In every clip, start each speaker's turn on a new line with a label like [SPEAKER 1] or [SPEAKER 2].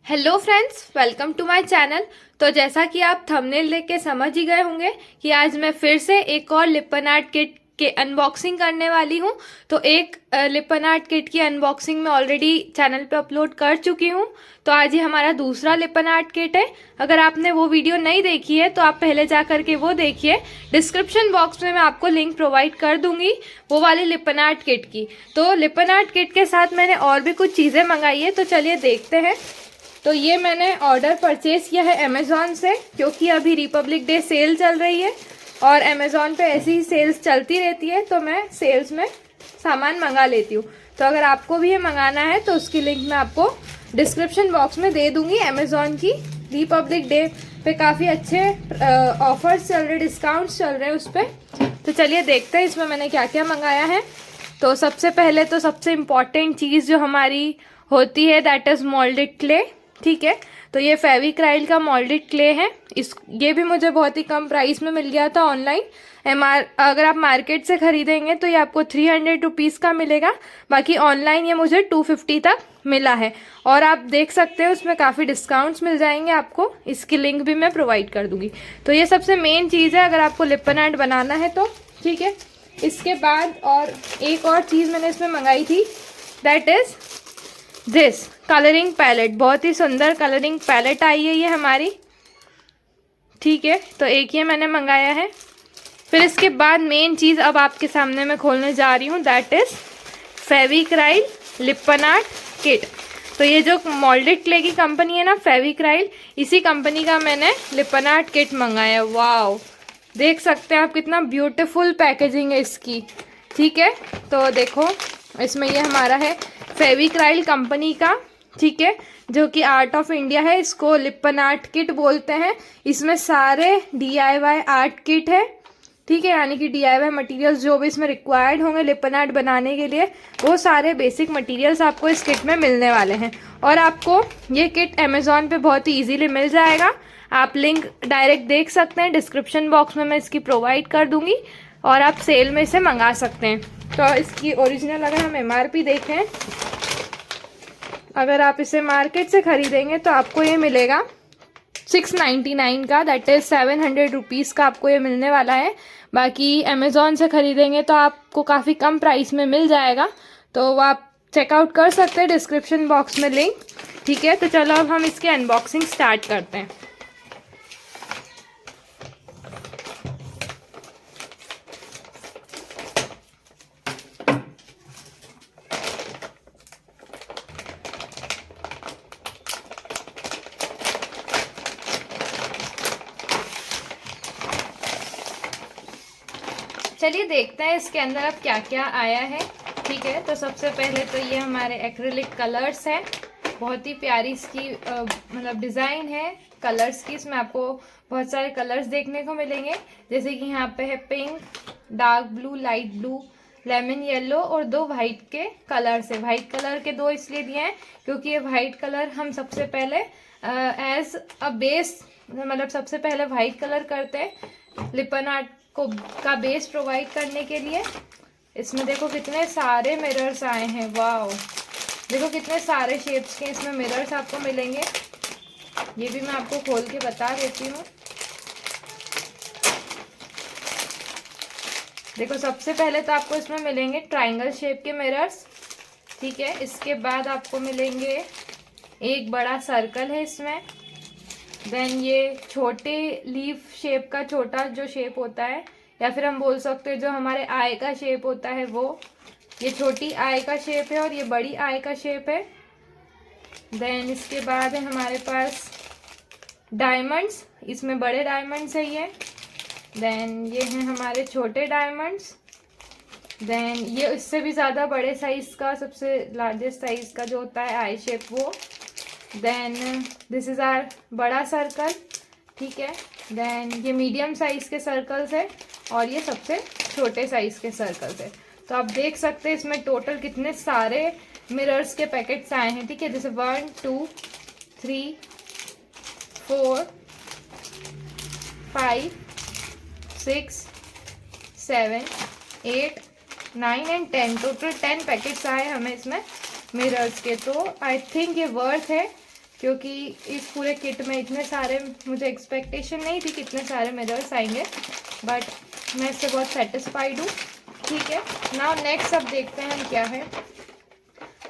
[SPEAKER 1] Hello friends, welcome to my channel. तो जैसा कि आप थंबनेल देख के समझ ही गए होंगे कि आज मैं फिर से एक और लिपन आर्ट किट के अनबॉक्सिंग करने वाली हूं। तो एक लिपन आर्ट किट की अनबॉक्सिंग मैं ऑलरेडी चैनल पे अपलोड कर चुकी हूं। तो आज ये हमारा दूसरा लिपन आर्ट किट है। अगर आपने वो वीडियो नहीं देखी है तो आप पहले जा करके वो देखिए। डिस्क्रिप्शन बॉक्स में मैं आपको लिंक प्रोवाइड कर दूंगी वो वाली लिपन आर्ट किट की। तो लिपन आर्ट किट के साथ मैंने और भी कुछ चीज़ें मंगाई है, तो चलिए देखते हैं। तो ये मैंने ऑर्डर परचेज़ किया है अमेज़ॉन से, क्योंकि अभी रिपब्लिक डे सेल चल रही है और अमेज़ॉन पे ऐसी ही सेल्स चलती रहती है, तो मैं सेल्स में सामान मंगा लेती हूँ। तो अगर आपको भी ये मंगाना है तो उसकी लिंक मैं आपको डिस्क्रिप्शन बॉक्स में दे दूँगी। अमेज़ॉन की रिपब्लिक डे पे काफ़ी अच्छे ऑफर्स चल रहे, डिस्काउंट्स चल रहे हैं उस पर। तो चलिए देखते हैं इसमें मैंने क्या क्या मंगाया है। तो सबसे पहले तो सबसे इम्पॉर्टेंट चीज़ जो हमारी होती है दैट इज़ मोल्डेड क्ले। ठीक है, तो ये फेविक्राइल का मोल्डेड क्ले है। ये भी मुझे बहुत ही कम प्राइस में मिल गया था ऑनलाइन। अगर आप मार्केट से ख़रीदेंगे तो ये आपको 300 रुपीज़ का मिलेगा। बाकी ऑनलाइन ये मुझे 250 तक मिला है। और आप देख सकते हैं उसमें काफ़ी डिस्काउंट्स मिल जाएंगे आपको। इसकी लिंक भी मैं प्रोवाइड कर दूँगी। तो ये सबसे मेन चीज़ है अगर आपको लिपन आर्ट बनाना है तो। ठीक है, इसके बाद और एक और चीज़ मैंने इसमें मंगाई थी, that is this colouring palette. बहुत ही सुंदर कलरिंग पैलेट आई है ये हमारी। ठीक है, तो एक ये मैंने मंगाया है। फिर इसके बाद मेन चीज़ अब आपके सामने मैं खोलने जा रही हूँ, that is Fevicryl Lippan art kit. तो ये जो मोल्डेड क्ले की कंपनी है ना फेविक्राइल, इसी कंपनी का मैंने लिपन आर्ट किट मंगाया। वाओ, देख सकते हैं आप कितना ब्यूटीफुल पैकेजिंग है इसकी। ठीक है, तो देखो इसमें ये हमारा है फेविक्राइल कंपनी का। ठीक है, जो कि आर्ट ऑफ इंडिया है, इसको लिपन आर्ट किट बोलते हैं। इसमें सारे DIY आर्ट किट है। ठीक है, यानी कि DIY मटेरियल्स जो भी इसमें रिक्वायर्ड होंगे लिपन आर्ट बनाने के लिए, वो सारे बेसिक मटेरियल्स आपको इस किट में मिलने वाले हैं। और आपको ये किट अमेज़ॉन पे बहुत ही ईजीली मिल जाएगा। आप लिंक डायरेक्ट देख सकते हैं, डिस्क्रिप्शन बॉक्स में मैं इसकी प्रोवाइड कर दूँगी और आप सेल में इसे मंगा सकते हैं। तो इसकी ओरिजिनल अगर हम MRP देखें, अगर आप इसे मार्केट से ख़रीदेंगे तो आपको ये मिलेगा 699 का, दैट इज़ 700 रुपीज़ का आपको ये मिलने वाला है। बाकी अमेज़ॉन से ख़रीदेंगे तो आपको काफ़ी कम प्राइस में मिल जाएगा। तो वो आप चेकआउट कर सकते हैं, डिस्क्रिप्शन बॉक्स में लिंक। ठीक है, तो चलो अब हम इसकी अनबॉक्सिंग स्टार्ट करते हैं। चलिए देखते हैं इसके अंदर अब क्या क्या आया है। ठीक है, तो सबसे पहले तो ये हमारे एक्रिलिक कलर्स हैं। बहुत ही प्यारी इसकी मतलब डिज़ाइन है कलर्स की। इसमें आपको बहुत सारे कलर्स देखने को मिलेंगे, जैसे कि यहाँ पे है pink, dark blue, light blue, lemon yellow और 2 वाइट के कलर्स है। वाइट कलर के 2 इसलिए दिए हैं क्योंकि ये वाइट कलर हम सबसे पहले एज अ बेस, मतलब सबसे पहले वाइट कलर करते हैं लिपन आर्ट को का बेस प्रोवाइड करने के लिए। इसमें देखो कितने सारे मिरर्स आए हैं। वाओ, देखो कितने सारे शेप्स के इसमें मिरर्स आपको मिलेंगे। ये भी मैं आपको खोल के बता देती हूँ। देखो सबसे पहले तो आपको इसमें मिलेंगे ट्रायंगल शेप के मिरर्स। ठीक है, इसके बाद आपको मिलेंगे एक बड़ा सर्कल है इसमें। देन ये छोटे लीफ शेप का छोटा जो शेप होता है, या फिर हम बोल सकते हैं जो हमारे आई का शेप होता है वो, ये छोटी आई का शेप है और ये बड़ी आई का शेप है। देन इसके बाद है हमारे पास डायमंड्स, इसमें बड़े डायमंड्स है ये। देन ये हैं हमारे छोटे डायमंड्स। देन ये इससे भी ज़्यादा बड़े साइज़ का, सबसे लार्जेस्ट साइज़ का जो होता है आई शेप वो। देन दिस इज़ आर बड़ा सर्कल। ठीक है, देन ये मीडियम साइज़ के सर्कल्स है और ये सबसे छोटे साइज़ के सर्कल्स है। तो आप देख सकते हैं इसमें टोटल कितने सारे मिरर्स के पैकेट्स आए हैं। ठीक है, जैसे 1 2 3 4 5 6 7 8 9 एंड 10, टोटल 10 पैकेट्स आए हमें इसमें मिरर्स के। तो आई थिंक ये वर्थ है क्योंकि इस पूरे किट में इतने सारे मुझे एक्सपेक्टेशन नहीं थी कि इतने सारे मिरर्स आएंगे, बट मैं इससे बहुत सेटिस्फाइड हूँ। ठीक है, नाउ नेक्स्ट अब देखते हैं क्या है।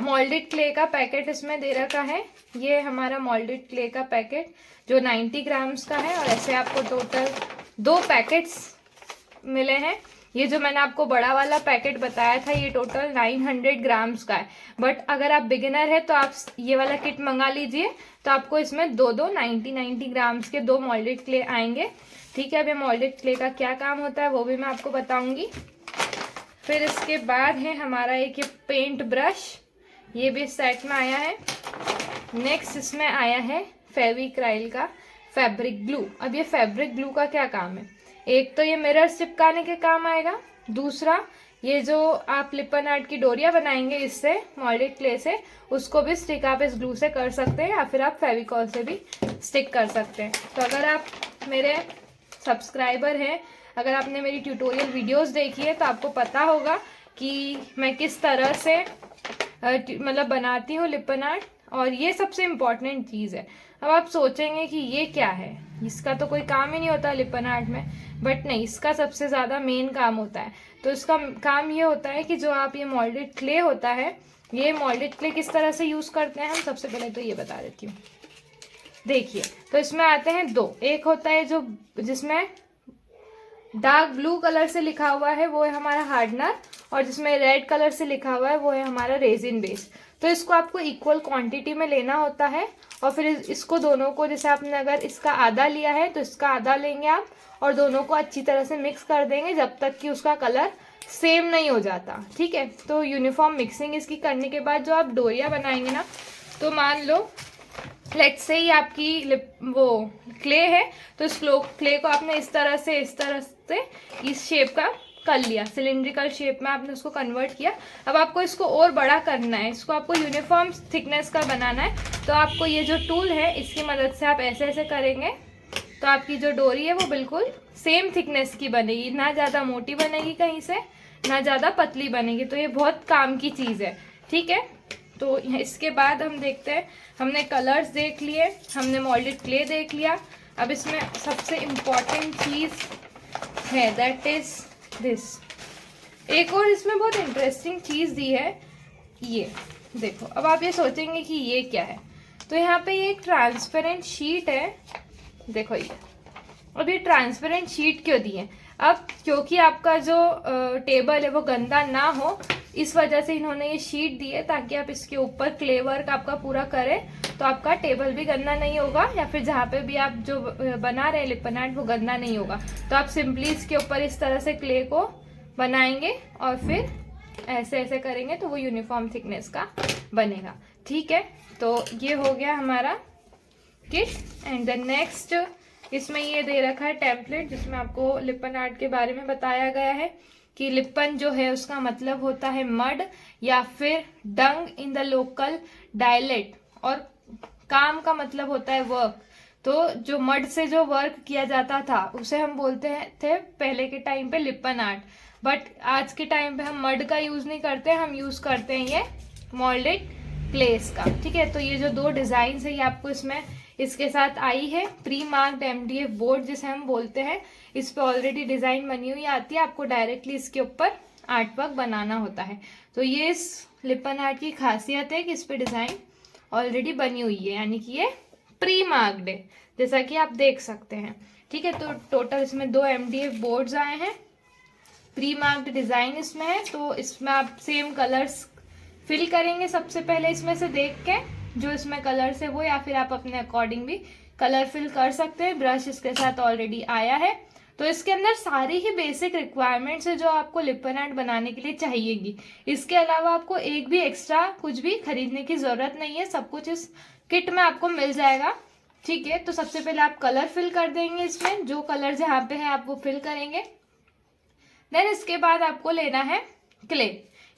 [SPEAKER 1] मोल्डेड क्ले का पैकेट इसमें दे रखा है। ये हमारा मोल्डेड क्ले का पैकेट जो 90 ग्राम्स का है, और ऐसे आपको टोटल 2 पैकेट्स मिले हैं। ये जो मैंने आपको बड़ा वाला पैकेट बताया था ये टोटल 900 ग्राम्स का है, बट अगर आप बिगिनर है तो आप ये वाला किट मंगा लीजिए, तो आपको इसमें 90 ग्राम्स के 2 मोल्डेड क्ले आएंगे। ठीक है, अब ये मोल्डेड क्ले का क्या काम होता है वो भी मैं आपको बताऊंगी। फिर इसके बाद है हमारा एक ये पेंट ब्रश, ये भी सेट में आया है। नेक्स्ट इसमें आया है फेविक्राइल का फैब्रिक ग्लू। अब ये फैब्रिक ग्लू का क्या काम है, एक तो ये मिरर्स चिपकाने के काम आएगा, दूसरा ये जो आप लिपन आर्ट की डोरियां बनाएंगे इससे मोल्डेड क्ले से, उसको भी स्टिक आप इस ग्लू से कर सकते हैं या फिर आप फेविकॉल से भी स्टिक कर सकते हैं। तो अगर आप मेरे सब्सक्राइबर हैं, अगर आपने मेरी ट्यूटोरियल वीडियोस देखी है तो आपको पता होगा कि मैं किस तरह से मतलब बनाती हूँ लिपन आर्ट, और ये सबसे इम्पॉर्टेंट चीज़ है। अब आप सोचेंगे कि ये क्या है, इसका तो कोई काम ही नहीं होता लिपन आर्ट में, बट नहीं, इसका सबसे ज़्यादा मेन काम होता है। तो इसका काम ये होता है कि जो आप ये मोल्डेड क्ले होता है, ये मोल्डेड क्ले किस तरह से यूज़ करते हैं हम सबसे पहले तो ये बता देती हूँ। देखिए, तो इसमें आते हैं 2, एक होता है जो जिसमें डार्क ब्लू कलर से लिखा हुआ है वो है हमारा हार्डनर, और जिसमें रेड कलर से लिखा हुआ है वो है हमारा रेजिन बेस। तो इसको आपको इक्वल क्वांटिटी में लेना होता है, और फिर इसको दोनों को, जैसे आपने अगर इसका आधा लिया है तो इसका आधा लेंगे आप, और दोनों को अच्छी तरह से मिक्स कर देंगे जब तक कि उसका कलर सेम नहीं हो जाता। ठीक है, तो यूनिफॉर्म मिक्सिंग इसकी करने के बाद जो आप डोरिया बनाएंगे ना, तो मान लो लेट्स से ही आपकी वो क्ले है, तो इस क्ले को आपने इस तरह से इस शेप का कर लिया, सिलिंड्रिकल शेप में आपने उसको कन्वर्ट किया। अब आपको इसको और बड़ा करना है, इसको आपको यूनिफॉर्म थिकनेस का बनाना है, तो आपको ये जो टूल है इसकी मदद से आप ऐसे ऐसे करेंगे तो आपकी जो डोरी है वो बिल्कुल सेम थिकनेस की बनेगी, ना ज़्यादा मोटी बनेगी कहीं से, ना ज़्यादा पतली बनेगी। तो ये बहुत काम की चीज़ है। ठीक है, तो इसके बाद हम देखते हैं, हमने कलर्स देख लिए, हमने मोल्डेड क्ले देख लिया। अब इसमें सबसे इम्पॉर्टेंट चीज़ है दैट इज दिस। एक और इसमें बहुत इंटरेस्टिंग चीज़ दी है, ये देखो। अब आप ये सोचेंगे कि ये क्या है, तो यहाँ पे ये एक ट्रांसपेरेंट शीट है, देखो ये। अब ये ट्रांसपेरेंट शीट क्यों दी है, अब क्योंकि आपका जो टेबल है वो गंदा ना हो, इस वजह से इन्होंने ये शीट दी है, ताकि आप इसके ऊपर क्ले वर्क आपका पूरा करें तो आपका टेबल भी गंदा नहीं होगा, या फिर जहाँ पे भी आप जो बना रहे हैं लिपन आर्ट वो गंदा नहीं होगा। तो आप सिंपली इसके ऊपर इस तरह से क्ले को बनाएंगे और फिर ऐसे ऐसे करेंगे तो वो यूनिफॉर्म थिकनेस का बनेगा। ठीक है, तो ये हो गया हमारा किट। एंड द नेक्स्ट इसमें ये दे रखा है टेम्पलेट, जिसमें आपको लिपन आर्ट के बारे में बताया गया है कि लिपन जो है उसका मतलब होता है मड या फिर डंग इन द लोकल डायलेक्ट, और काम का मतलब होता है वर्क। तो जो मड से जो वर्क किया जाता था उसे हम बोलते थे पहले के टाइम पे लिपन आर्ट, बट आज के टाइम पे हम मड का यूज नहीं करते, हम यूज करते हैं ये मोल्डेड क्लेस का। ठीक है, तो ये जो 2 डिजाइन है ये आपको इसमें इसके साथ आई है। प्री मार्क्ड MDF बोर्ड जिसे हम बोलते हैं, इस पे ऑलरेडी डिजाइन बनी हुई आती है, आपको डायरेक्टली इसके ऊपर आर्ट वर्क बनाना होता है। तो ये इस लिपन आर्ट की खासियत है कि इस पे डिजाइन ऑलरेडी बनी हुई है, यानी कि ये प्री मार्क्ड है, जैसा कि आप देख सकते हैं। ठीक है, तो टोटल इसमें 2 MDF बोर्ड्स आए हैं, प्री मार्क्ड डिजाइन इसमें है। तो इसमें आप सेम कलर्स फिल करेंगे सबसे पहले इसमें से देख के, जो इसमें कलर्स है वो, या फिर आप अपने अकॉर्डिंग भी कलर फिल कर सकते हैं। ब्रश इसके साथ ऑलरेडी आया है। तो इसके अंदर सारी ही बेसिक रिक्वायरमेंट्स है जो आपको लिपन आर्ट बनाने के लिए चाहिएगी। इसके अलावा आपको एक भी एक्स्ट्रा कुछ भी खरीदने की जरूरत नहीं है, सब कुछ इस किट में आपको मिल जाएगा। ठीक है, तो सबसे पहले आप कलर फिल कर देंगे, इसमें जो कलर जहाँ पे है आप वो फिल करेंगे। देन इसके बाद आपको लेना है क्ले,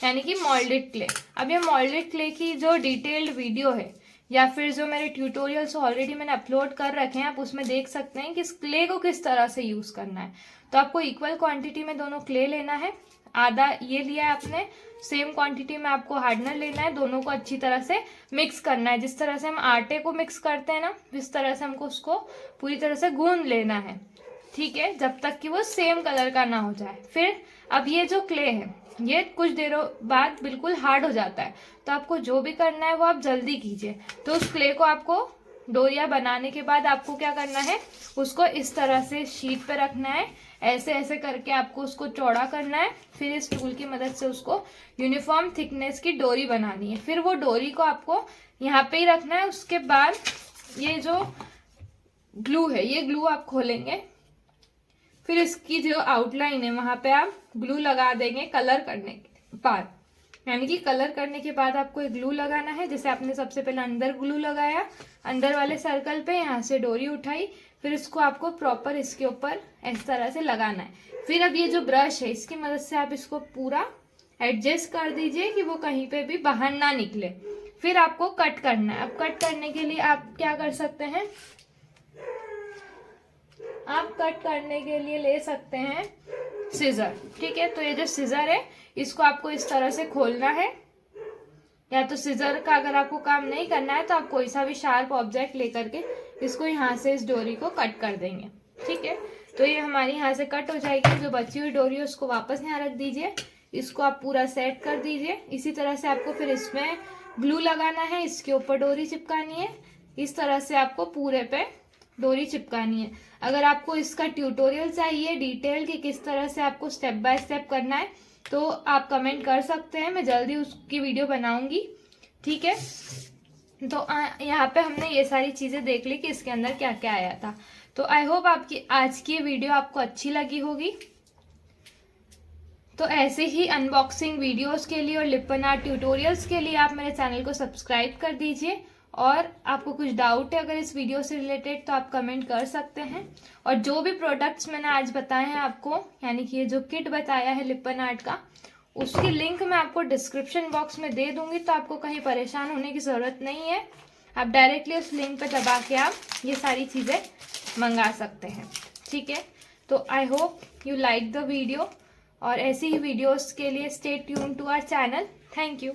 [SPEAKER 1] यानी कि मोल्डेड क्ले। अब ये मोल्डेड क्ले की जो डिटेल्ड वीडियो है या फिर जो मेरे ट्यूटोरियल्स ऑलरेडी मैंने अपलोड कर रखे हैं, आप उसमें देख सकते हैं कि इस क्ले को किस तरह से यूज करना है। तो आपको इक्वल क्वांटिटी में दोनों क्ले लेना है। आधा ये लिया है आपने, सेम क्वांटिटी में आपको हार्डनर लेना है, दोनों को अच्छी तरह से मिक्स करना है। जिस तरह से हम आटे को मिक्स करते हैं ना, इस तरह से हमको उसको पूरी तरह से गूंद लेना है, ठीक है, जब तक कि वो सेम कलर का ना हो जाए। फिर अब ये जो क्ले है ये कुछ देरों बाद बिल्कुल हार्ड हो जाता है, तो आपको जो भी करना है वो आप जल्दी कीजिए। तो उस क्ले को आपको डोरिया बनाने के बाद आपको क्या करना है, उसको इस तरह से शीट पे रखना है, ऐसे ऐसे करके आपको उसको चौड़ा करना है। फिर इस टूल की मदद से उसको यूनिफॉर्म थिकनेस की डोरी बनानी है। फिर वो डोरी को आपको यहाँ पे ही रखना है। उसके बाद ये जो ग्लू है, ये ग्लू आप खोलेंगे, फिर इसकी जो आउटलाइन है वहां पे आप ग्लू लगा देंगे कलर करने के बाद। यानी कि कलर करने के बाद आपको एक ग्लू लगाना है। जैसे आपने सबसे पहले अंदर ग्लू लगाया, अंदर वाले सर्कल पे यहाँ से डोरी उठाई, फिर इसको आपको प्रॉपर इसके ऊपर इस तरह से लगाना है। फिर अब ये जो ब्रश है इसकी मदद से आप इसको पूरा एडजस्ट कर दीजिए कि वो कहीं पे भी बाहर ना निकले। फिर आपको कट करना है। अब कट करने के लिए आप क्या कर सकते हैं, आप कट करने के लिए ले सकते हैं सीजर, ठीक है। तो ये जो सीजर है इसको आपको इस तरह से खोलना है, या तो सीजर का अगर आपको काम नहीं करना है तो आप कोई सा भी शार्प ऑब्जेक्ट लेकर के इसको यहाँ से इस डोरी को कट कर देंगे, ठीक है। तो ये हमारी यहाँ से कट हो जाएगी। जो बची हुई डोरी है उसको वापस यहाँ रख दीजिए, इसको आप पूरा सेट कर दीजिए। इसी तरह से आपको फिर इसमें ग्लू लगाना है, इसके ऊपर डोरी चिपकानी है, इस तरह से आपको पूरे पे डोरी चिपकानी है। अगर आपको इसका ट्यूटोरियल चाहिए डिटेल कि किस तरह से आपको स्टेप बाय स्टेप करना है तो आप कमेंट कर सकते हैं, मैं जल्दी उसकी वीडियो बनाऊंगी, ठीक है। तो यहाँ पे हमने ये सारी चीज़ें देख ली कि इसके अंदर क्या क्या आया था। तो आई होप आपकी आज की वीडियो आपको अच्छी लगी होगी। तो ऐसे ही अनबॉक्सिंग वीडियोस के लिए और लिपन आर्ट ट्यूटोरियल्स के लिए आप मेरे चैनल को सब्सक्राइब कर दीजिए। और आपको कुछ डाउट है अगर इस वीडियो से रिलेटेड तो आप कमेंट कर सकते हैं। और जो भी प्रोडक्ट्स मैंने आज बताए हैं आपको, यानी कि ये जो किट बताया है लिपन आर्ट का, उसकी लिंक मैं आपको डिस्क्रिप्शन बॉक्स में दे दूंगी, तो आपको कहीं परेशान होने की ज़रूरत नहीं है। आप डायरेक्टली उस लिंक पे दबा के आप ये सारी चीज़ें मंगा सकते हैं, ठीक है। तो I hope you like the video, और ऐसी ही वीडियोस के लिए stay tune to our channel. Thank you.